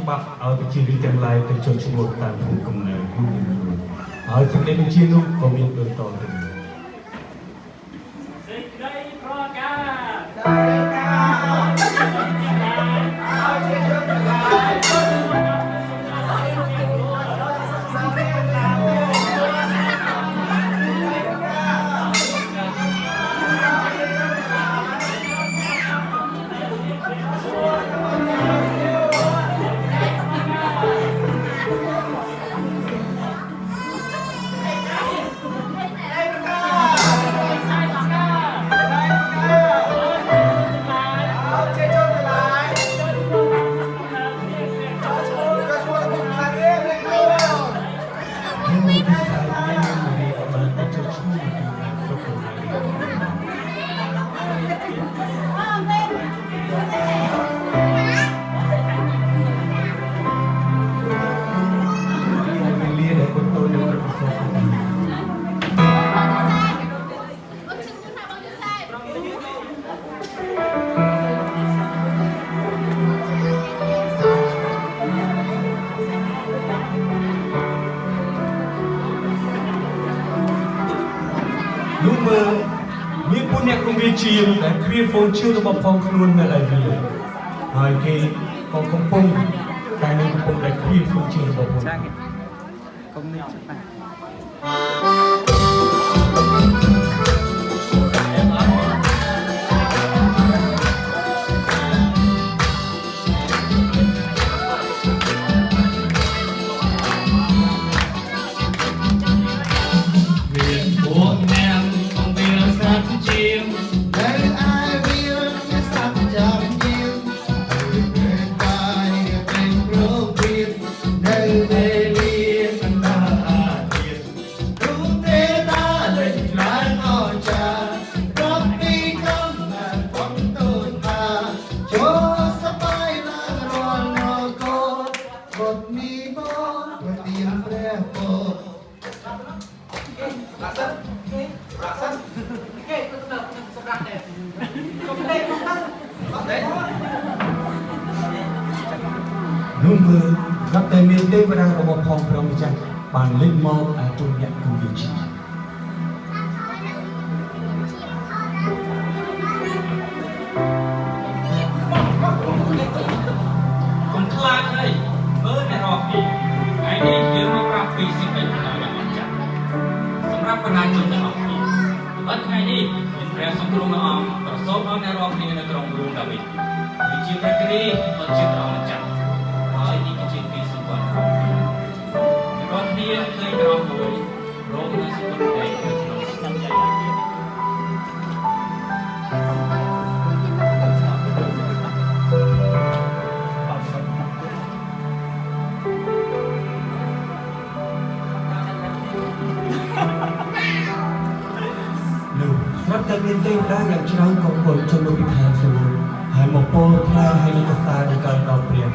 ច្បាប់ឲ្យប្រជារាស្ត្រទាំងឡាយទៅចុះឈ្មោះតាមភូមិកំណើតខ្លួនហើយសេចក្តីបញ្ជានោះក៏មានដូចតទៅសេចក្តីប្រកាសមានពួកអ្នកគំរាជាដែលគ្រាហ្វូនឈឿរបស់ផងខ្លួននៅឡើយវាហើយគេក៏កំពុងតែនឹងកំពុងតែគ្រាហ្វូនឈឿរបស់ផងកុំនេះច្បាស់នោះមើលរាប់តែមានទេវតារបស់ផងព្រះម្ចាស់បានលេចមកឲ្យពួកអ្នកគំរាជាកុំខ្លាចហើយមើលអ្នករកពីថ្ងៃនេះយើងមកប្រាប់ពីสิ่ងដែលដល់អ្នកម្ចាស់សម្រាប់ប្រជាជនទាំងអស់គ្នាបាត់ថ្ងៃនេះមានព្រះសង្គ្រោះព្រះអង្គប្រសូតដល់អ្នករកគ្នានៅក្រុងរូមដាវីតគឺជាព្រះគ្រីស្ទមកជាព្រះម្ចាស់ហើយនេះគឺជាពីសម្បត្តិរបស់រាល់គ្នាឃើញត្រង់មួយរោគនៃសម្បត្តិដែលក្នុងស្នាមយ៉ាងទៀតស្រាប់តែមានទេវតាយ៉ាងច្រើនក៏ពលចូលមកពីឋានសួគ៌ហើយមកពោលថ្លៃឲ្យនឹងកសាដល់កើតដល់ព្រះ